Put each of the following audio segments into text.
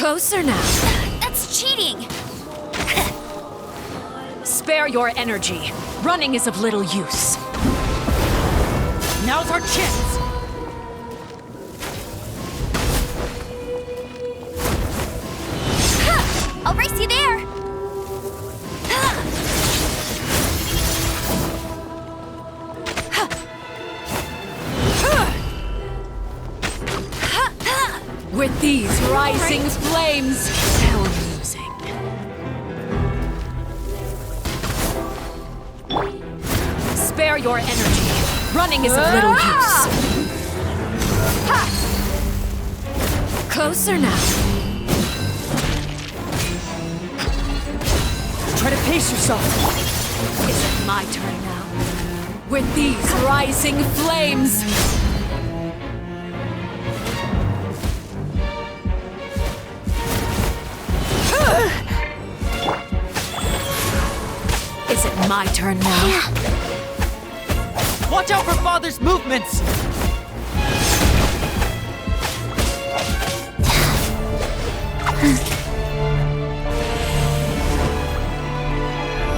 Closer now. That's cheating! Spare your energy. Running is of little use. Now's our chance! I'll race you there! With these rising flames, how amusing. Spare your energy. Running is of little use. Closer now. Try to pace yourself. Is it my turn now? With these rising flames. Is it my turn now? Watch out for Father's movements!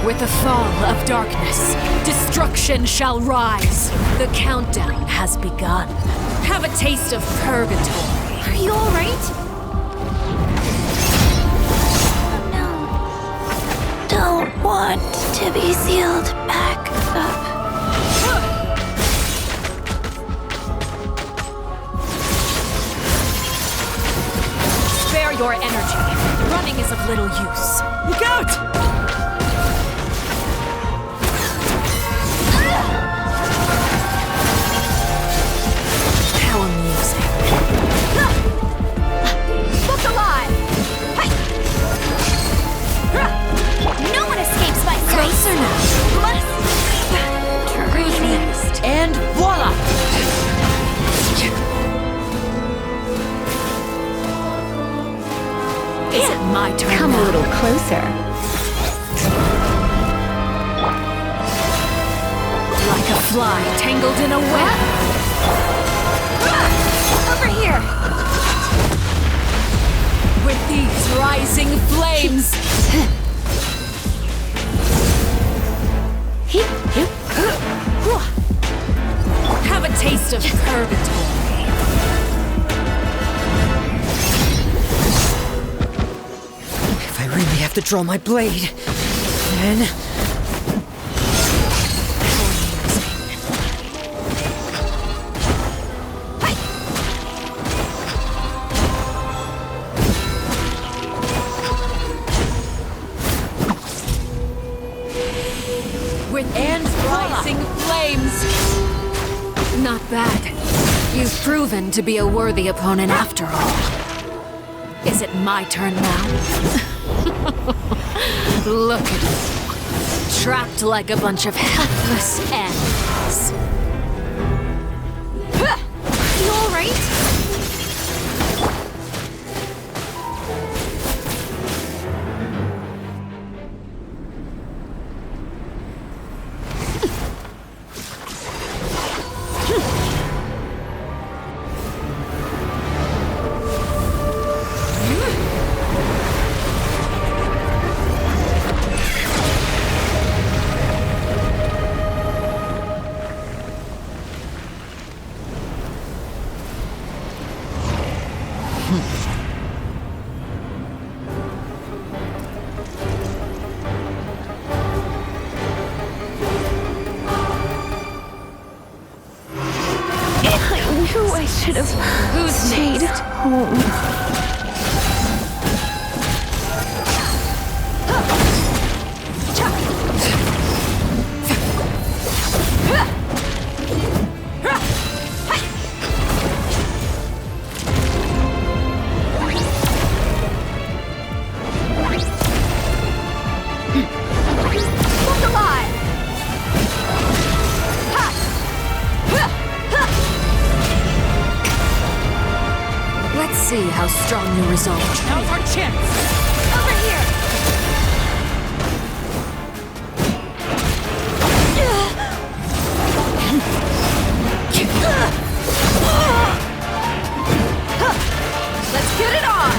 With the fall of darkness, destruction shall rise. The countdown has begun. Have a taste of purgatory. Are you alright? Don't want to be sealed back up. Spare your energy. Running is of little use. Look out! How amusing. Book alive! No one escapes my sight! Closer now. Must... And voila! Is it my turn Come now? a little closer. Like a fly tangled in a web. Over here! With these rising flames. Have a taste of purgatory. If I really have to draw my blade, then... With rising flames. Not bad. You've proven to be a worthy opponent after all. Is it my turn now? Look at you. Trapped like a bunch of helpless animals. Are you alright? I should have stayed home. Look alive! Let's see how strong your resolve. Now's our chance! Over here! Let's get it on!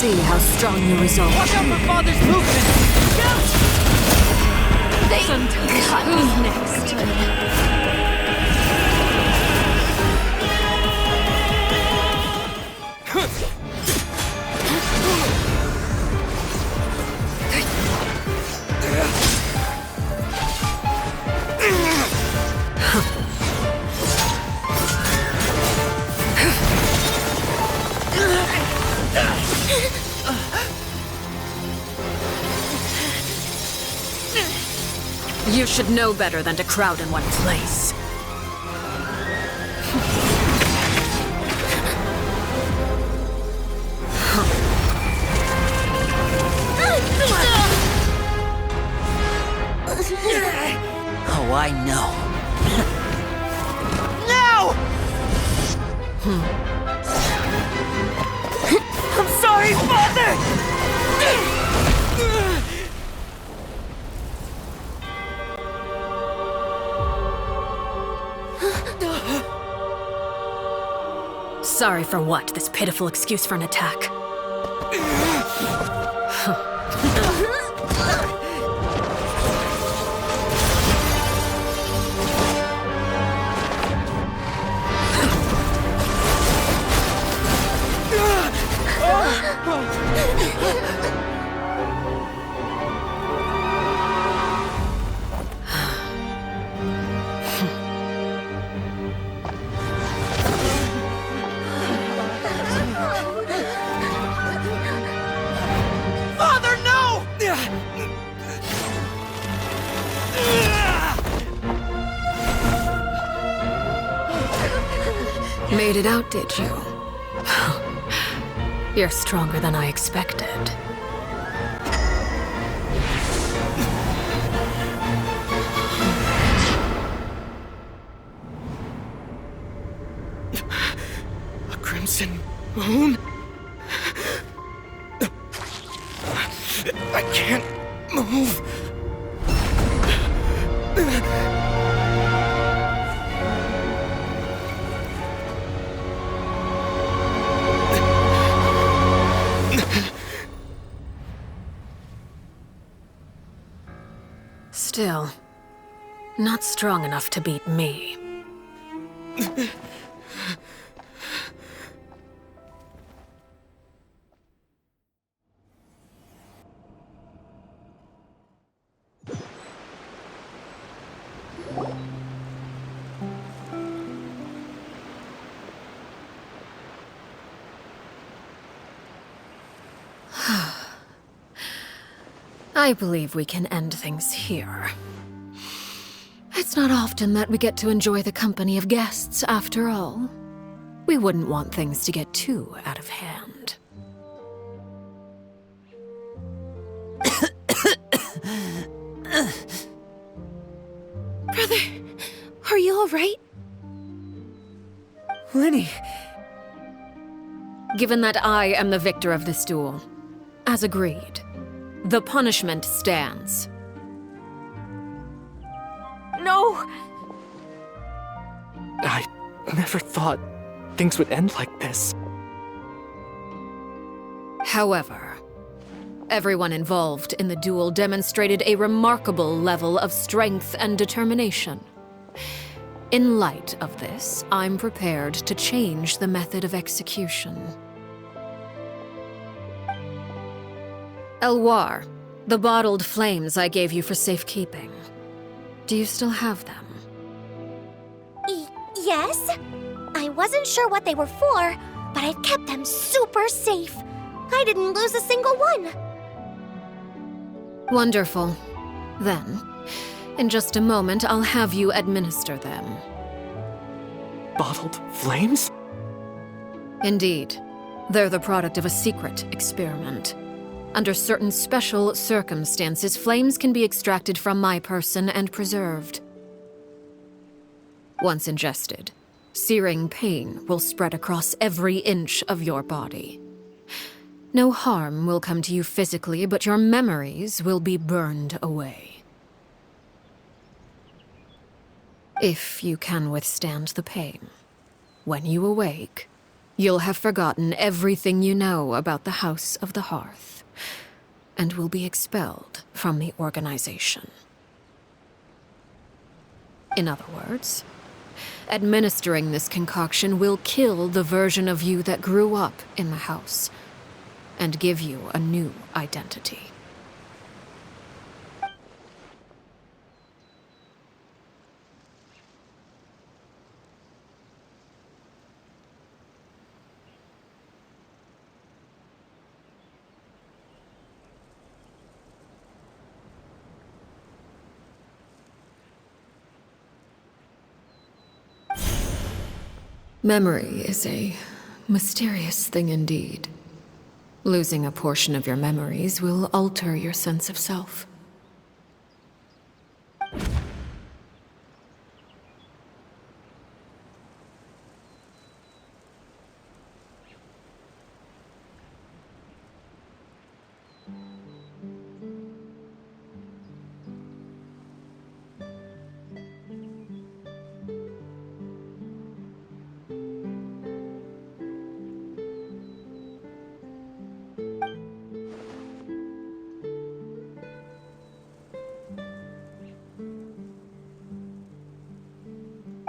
see how strong you resolve. Watch out for Father's movement! They cut me next. You should know better than to crowd in one place. Oh, I know. No! I'm sorry, Father! Sorry for what? This pitiful excuse for an attack. Father, no! Made it out, did you? You're stronger than I expected. A crimson moon? I can't move. Still, not strong enough to beat me. I believe we can end things here. It's not often that we get to enjoy the company of guests, after all. We wouldn't want things to get too out of hand. Brother, are you alright? Lenny, Given that I am the victor of this duel, as agreed, the punishment stands. No! I never thought things would end like this. However, everyone involved in the duel demonstrated a remarkable level of strength and determination. In light of this, I'm prepared to change the method of execution. Elwar, the bottled flames I gave you for safekeeping. Do you still have them? Yes? I wasn't sure what they were for, but I've kept them super safe. I didn't lose a single one. Wonderful. Then, in just a moment, I'll have you administer them. Bottled flames? Indeed. They're the product of a secret experiment. Under certain special circumstances, flames can be extracted from my person and preserved. Once ingested, searing pain will spread across every inch of your body. No harm will come to you physically, but your memories will be burned away. If you can withstand the pain, when you awake, you'll have forgotten everything you know about the House of the Hearth, and will be expelled from the organization. In other words, administering this concoction will kill the version of you that grew up in the house, and give you a new identity. Memory is a mysterious thing indeed. Losing a portion of your memories will alter your sense of self.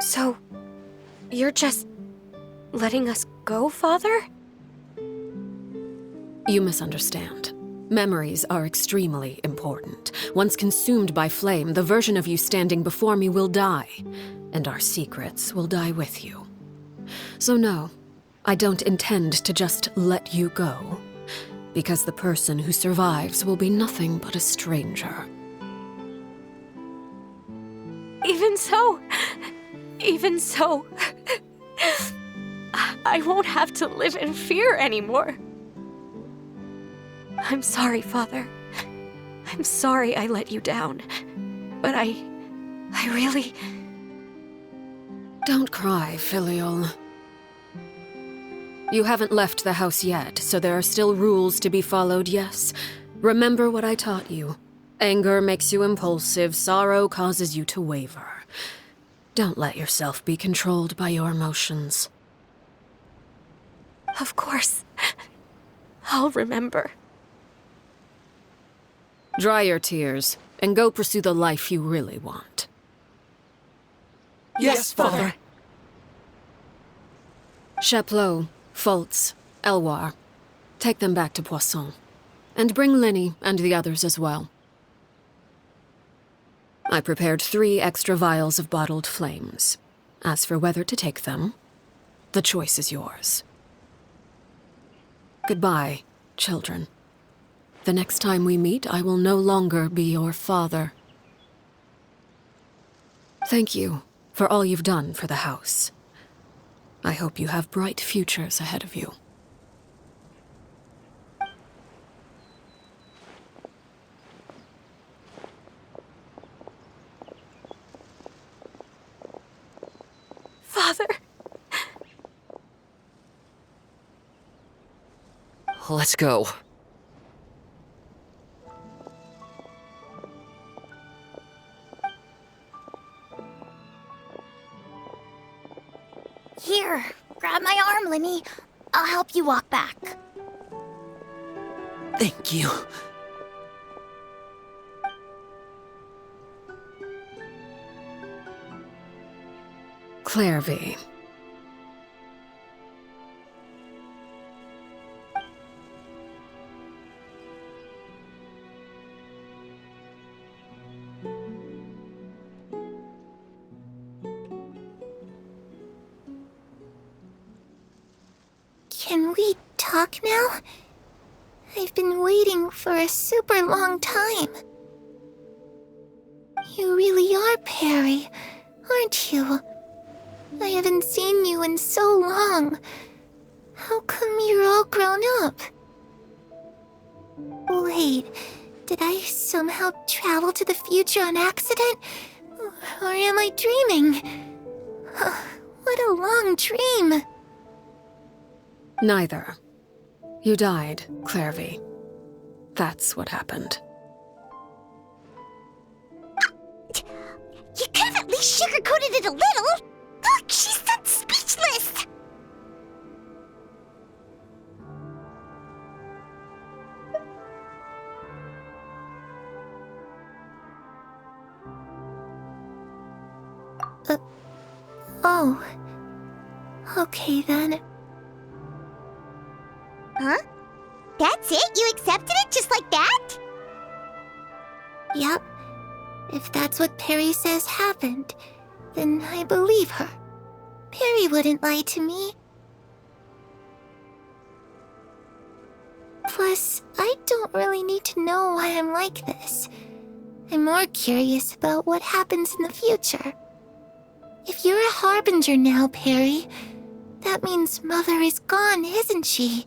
So, you're just letting us go, Father? You misunderstand. Memories are extremely important. Once consumed by flame, the version of you standing before me will die, and our secrets will die with you. So no, I don't intend to just let you go, because the person who survives will be nothing but a stranger. Even so, I won't have to live in fear anymore. I'm sorry, Father. I'm sorry I let you down. But I really... Don't cry, filial. You haven't left the house yet, so there are still rules to be followed, yes. Remember what I taught you. Anger makes you impulsive, sorrow causes you to waver. Don't let yourself be controlled by your emotions. Of course. I'll remember. Dry your tears, and go pursue the life you really want. Yes, Father. Chaplot, Fultz, Elwar, take them back to Poisson. And bring Linny and the others as well. I prepared 3 extra vials of bottled flames. As for whether to take them, the choice is yours. Goodbye, children. The next time we meet, I will no longer be your father. Thank you for all you've done for the house. I hope you have bright futures ahead of you. Father. Let's go. Here, grab my arm, Linny. I'll help you walk back. Thank you. Clairvy. Can we talk now? I've been waiting for a super long time. You really are Perry, aren't you? I haven't seen you in so long. How come you're all grown up? Wait, did I somehow travel to the future on accident? Or am I dreaming? What a long dream. Neither. You died, Clairvy. That's what happened. You could have at least sugarcoated it a little. Look, she's speechless. Oh. Okay then. Huh? That's it? You accepted it just like that? Yep. If that's what Perry says happened, then I believe her. Perry wouldn't lie to me. Plus, I don't really need to know why I'm like this. I'm more curious about what happens in the future. If you're a Harbinger now, Perry, that means Mother is gone, isn't she?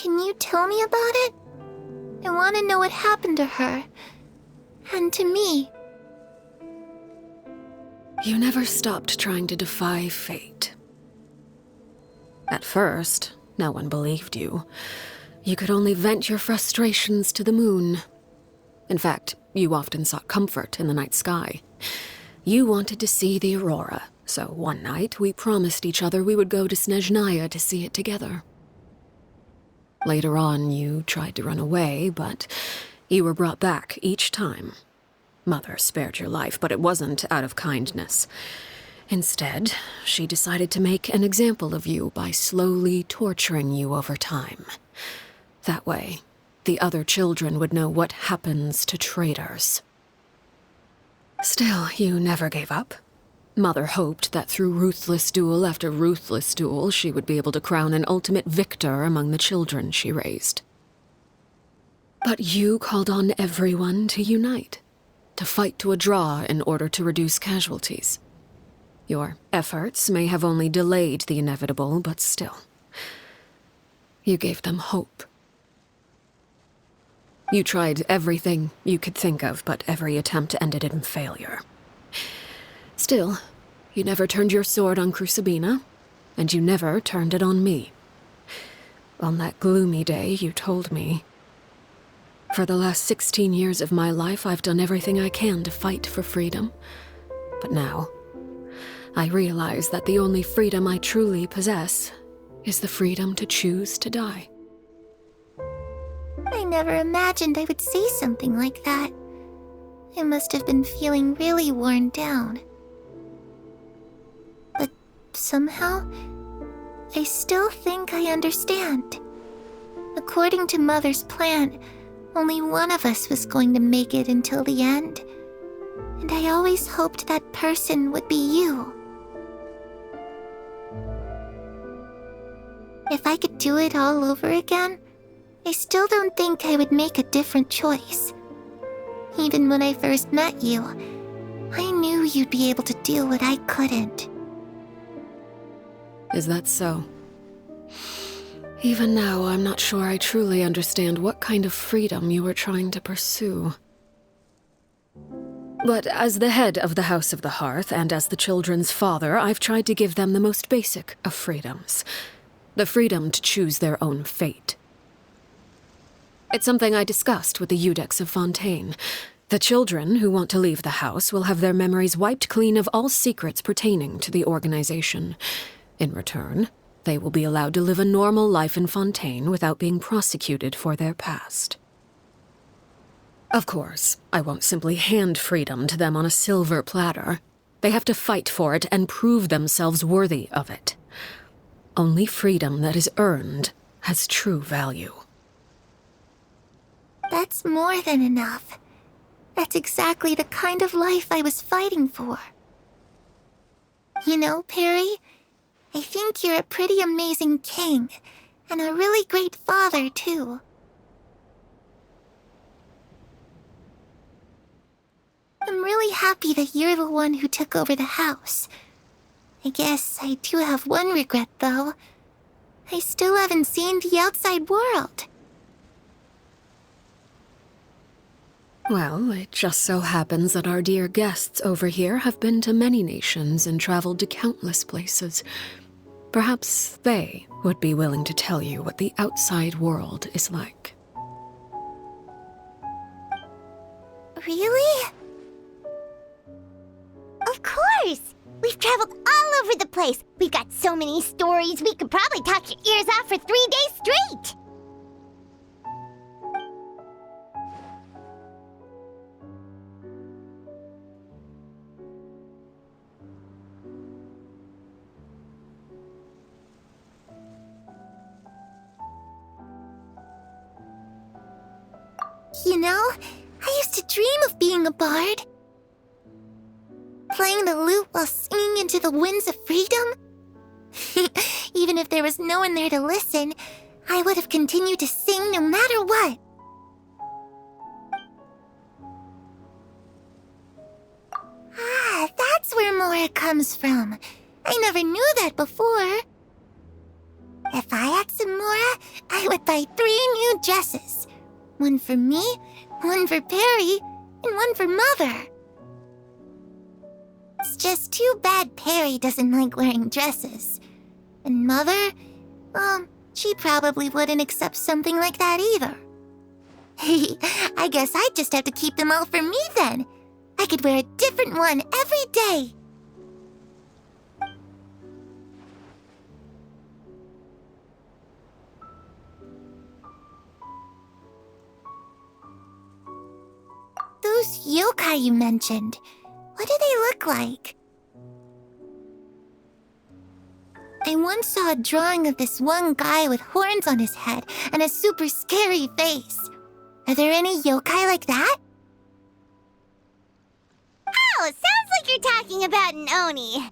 Can you tell me about it? I want to know what happened to her. And to me. You never stopped trying to defy fate. At first, no one believed you. You could only vent your frustrations to the moon. In fact, you often sought comfort in the night sky. You wanted to see the aurora, so one night we promised each other we would go to Snezhnaya to see it together. Later on, you tried to run away, but you were brought back each time. Mother spared your life, but it wasn't out of kindness. Instead, she decided to make an example of you by slowly torturing you over time. That way, the other children would know what happens to traitors. Still, you never gave up. Mother hoped that through ruthless duel after ruthless duel, she would be able to crown an ultimate victor among the children she raised. But you called on everyone to unite, to fight to a draw in order to reduce casualties. Your efforts may have only delayed the inevitable, but still. You gave them hope. You tried everything you could think of, but every attempt ended in failure. Still, you never turned your sword on Crucibina, and you never turned it on me. On that gloomy day, you told me, "For the last 16 years of my life, I've done everything I can to fight for freedom. But now, I realize that the only freedom I truly possess is the freedom to choose to die." I never imagined I would say something like that. I must have been feeling really worn down. But somehow, I still think I understand. According to Mother's plan, only one of us was going to make it until the end. And I always hoped that person would be you. If I could do it all over again, I still don't think I would make a different choice. Even when I first met you, I knew you'd be able to do what I couldn't. Is that so? Even now, I'm not sure I truly understand what kind of freedom you were trying to pursue. But as the head of the House of the Hearth and as the children's father, I've tried to give them the most basic of freedoms. The freedom to choose their own fate. It's something I discussed with the Iudex of Fontaine. The children who want to leave the house will have their memories wiped clean of all secrets pertaining to the organization. In return, they will be allowed to live a normal life in Fontaine without being prosecuted for their past. Of course, I won't simply hand freedom to them on a silver platter. They have to fight for it and prove themselves worthy of it. Only freedom that is earned has true value. That's more than enough. That's exactly the kind of life I was fighting for. You know, Perry, I think you're a pretty amazing king, and a really great father, too. I'm really happy that you're the one who took over the house. I guess I do have one regret, though. I still haven't seen the outside world. Well, it just so happens that our dear guests over here have been to many nations and traveled to countless places. Perhaps they would be willing to tell you what the outside world is like. Really? Of course! We've traveled all over the place. We've got so many stories, we could probably talk your ears out for 3 days straight! You know, I used to dream of being a bard. Playing the lute while singing into the winds of freedom. Even if there was no one there to listen, I would have continued to sing no matter what. Ah, that's where Mora comes from. I never knew that before. If I had some Mora, I would buy 3 new dresses. One for me, one for Perry, and one for Mother. It's just too bad Perry doesn't like wearing dresses. And Mother, well, she probably wouldn't accept something like that either. I guess I'd just have to keep them all for me then. I could wear a different one every day. Those yokai you mentioned, what do they look like? I once saw a drawing of this one guy with horns on his head and a super scary face. Are there any yokai like that? Oh, sounds like you're talking about an Oni.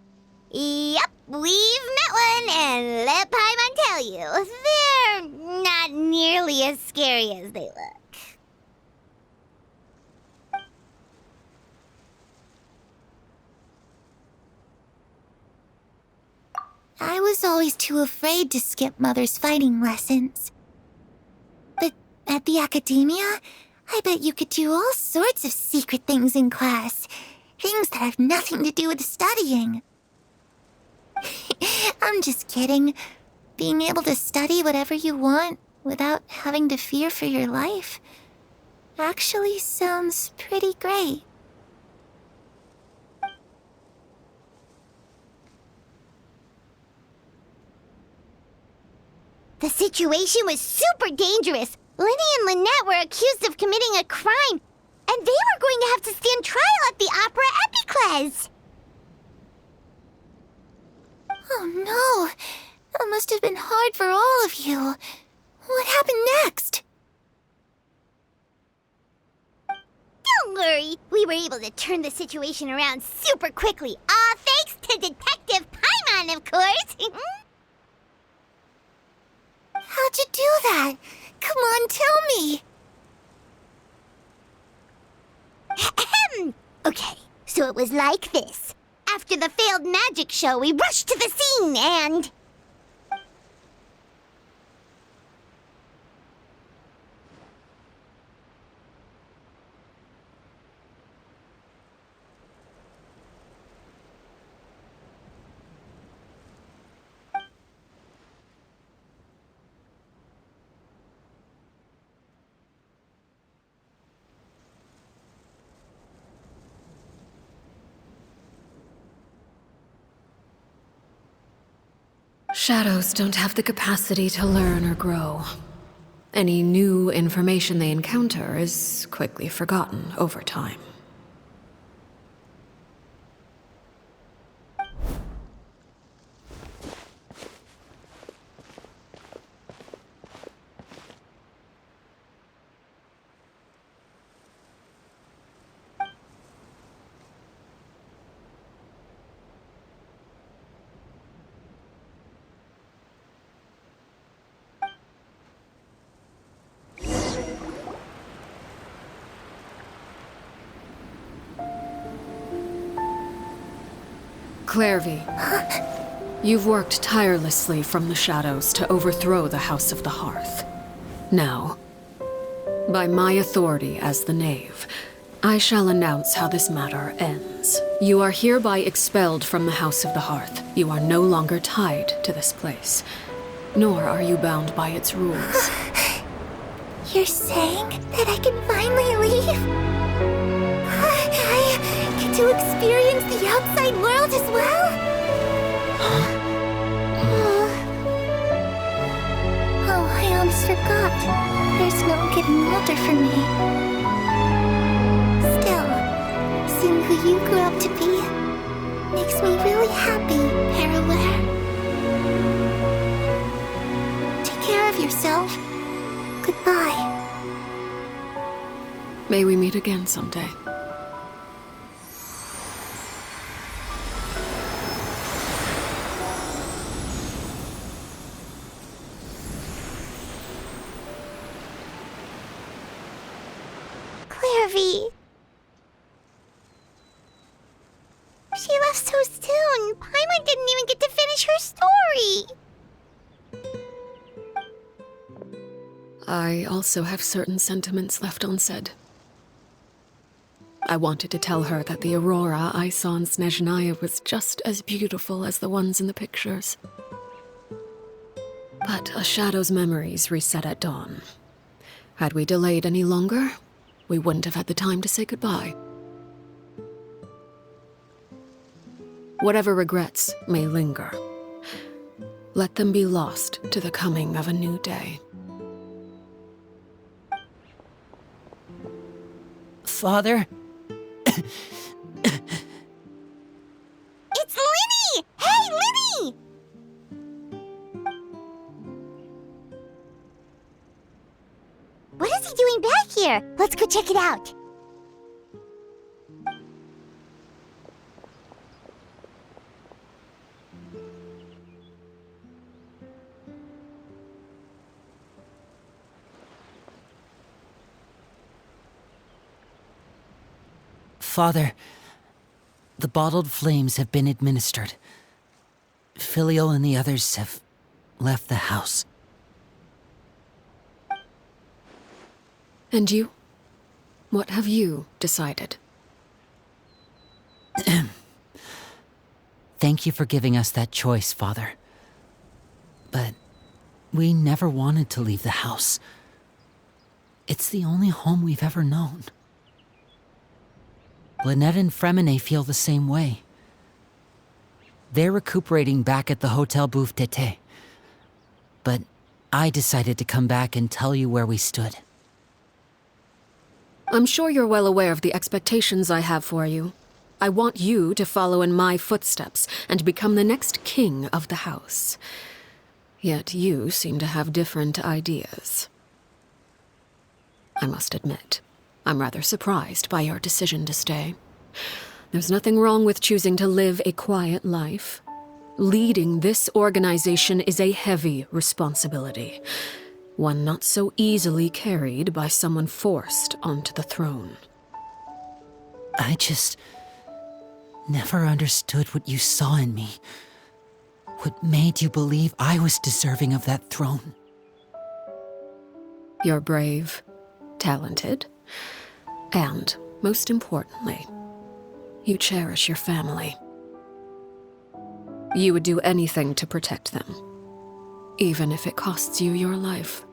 Yep, we've met one, and let Paimon tell you, they're not nearly as scary as they look. I was always too afraid to skip Mother's fighting lessons. But at the academia, I bet you could do all sorts of secret things in class. Things that have nothing to do with studying. I'm just kidding. Being able to study whatever you want without having to fear for your life actually sounds pretty great. The situation was super dangerous. Lenny and Lynette were accused of committing a crime, and they were going to have to stand trial at the Opera Epicles. Oh no! That must have been hard for all of you. What happened next? Don't worry, we were able to turn the situation around super quickly, all thanks to Detective Paimon, of course. How'd you do that? Come on, tell me! Okay, so it was like this. After the failed magic show, we rushed to the scene and... Shadows don't have the capacity to learn or grow. Any new information they encounter is quickly forgotten over time. Clairvy, you've worked tirelessly from the shadows to overthrow the House of the Hearth. Now, by my authority as the Knave, I shall announce how this matter ends. You are hereby expelled from the House of the Hearth. You are no longer tied to this place, nor are you bound by its rules. You're saying that I can finally leave? I get to experience the outside world as well? Oh, I almost forgot. There's no getting older for me. Still, seeing who you grew up to be makes me really happy, Paraware. Take care of yourself. Goodbye. May we meet again someday. Clairvy. She left so soon. Paimon didn't even get to finish her story. I also have certain sentiments left unsaid. I wanted to tell her that the aurora I saw in Snezhnaya was just as beautiful as the ones in the pictures. But a shadow's memories reset at dawn. Had we delayed any longer, we wouldn't have had the time to say goodbye. Whatever regrets may linger, let them be lost to the coming of a new day. Father? It's Lyney! Hey, Lyney! What is he doing back here? Let's go check it out. Father, the bottled flames have been administered. Filial and the others have left the house. And you? What have you decided? Thank you for giving us that choice, Father. But we never wanted to leave the house. It's the only home we've ever known. Lynette and Fremine feel the same way. They're recuperating back at the Hotel Bouffe d'été. But I decided to come back and tell you where we stood. I'm sure you're well aware of the expectations I have for you. I want you to follow in my footsteps and become the next king of the house. Yet you seem to have different ideas. I must admit, I'm rather surprised by your decision to stay. There's nothing wrong with choosing to live a quiet life. Leading this organization is a heavy responsibility, one not so easily carried by someone forced onto the throne. I just never understood what you saw in me. What made you believe I was deserving of that throne? You're brave, talented, and, most importantly, you cherish your family. You would do anything to protect them, even if it costs you your life.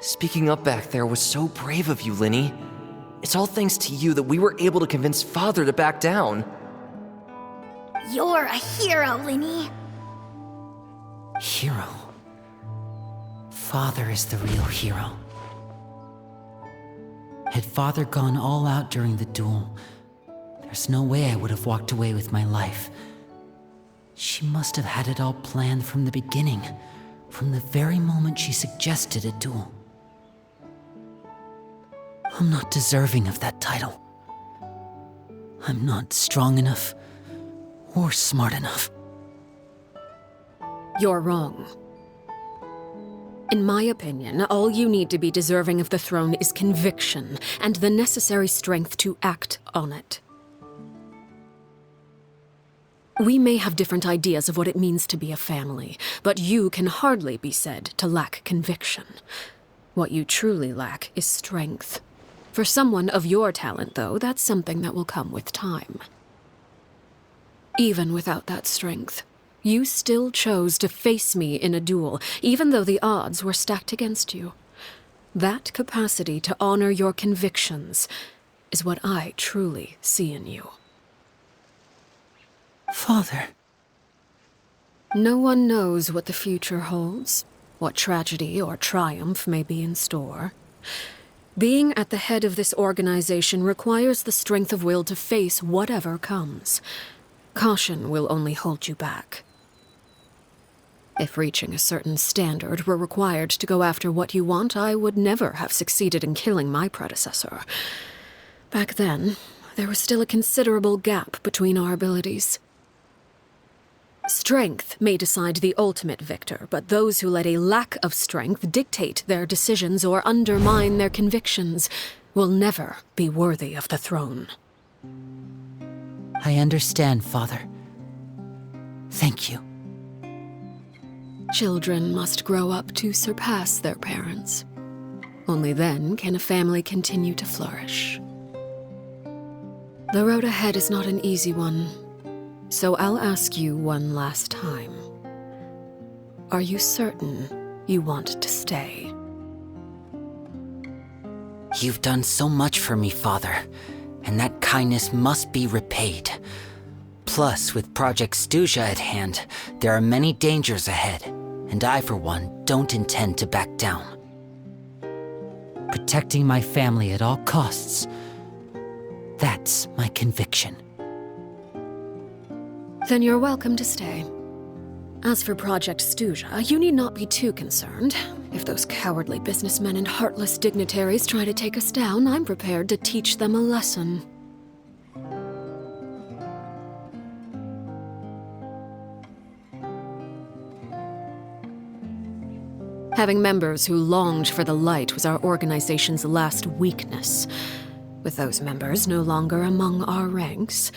Speaking up back there was so brave of you, Lyney. It's all thanks to you that we were able to convince Father to back down. You're a hero, Lyney. Hero. Father is the real hero. Had Father gone all out during the duel, there's no way I would have walked away with my life. She must have had it all planned from the beginning, from the very moment she suggested a duel. I'm not deserving of that title. I'm not strong enough or smart enough. You're wrong. In my opinion, all you need to be deserving of the throne is conviction and the necessary strength to act on it. We may have different ideas of what it means to be a family, but you can hardly be said to lack conviction. What you truly lack is strength. For someone of your talent, though, that's something that will come with time. Even without that strength, you still chose to face me in a duel, even though the odds were stacked against you. That capacity to honor your convictions is what I truly see in you. Father. No one knows what the future holds, what tragedy or triumph may be in store. Being at the head of this organization requires the strength of will to face whatever comes. Caution will only hold you back. If reaching a certain standard were required to go after what you want, I would never have succeeded in killing my predecessor. Back then, there was still a considerable gap between our abilities. Strength may decide the ultimate victor, but those who let a lack of strength dictate their decisions or undermine their convictions will never be worthy of the throne. I understand, Father. Thank you. Children must grow up to surpass their parents. Only then can a family continue to flourish. The road ahead is not an easy one, so I'll ask you one last time. Are you certain you want to stay? You've done so much for me, Father, and that kindness must be repaid. Plus, with Project Stuja at hand, there are many dangers ahead, and I, for one, don't intend to back down. Protecting my family at all costs, that's my conviction. Then you're welcome to stay. As for Project Stuja, you need not be too concerned. If those cowardly businessmen and heartless dignitaries try to take us down, I'm prepared to teach them a lesson. Having members who longed for the light was our organization's last weakness. With those members no longer among our ranks,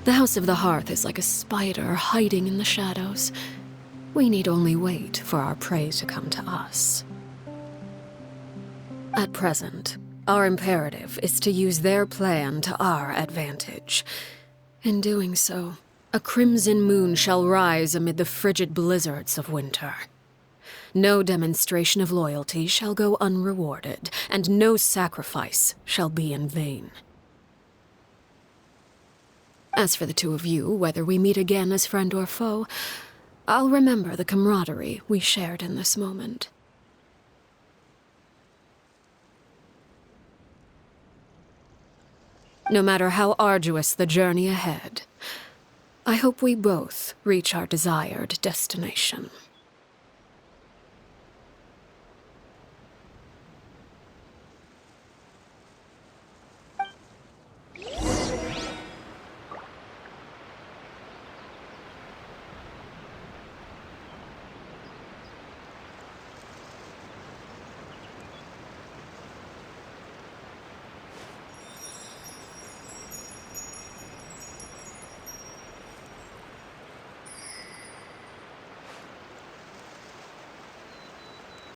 the House of the Hearth is like a spider hiding in the shadows. We need only wait for our prey to come to us. At present, our imperative is to use their plan to our advantage. In doing so, a crimson moon shall rise amid the frigid blizzards of winter. No demonstration of loyalty shall go unrewarded, and no sacrifice shall be in vain. As for the two of you, whether we meet again as friend or foe, I'll remember the camaraderie we shared in this moment. No matter how arduous the journey ahead, I hope we both reach our desired destination.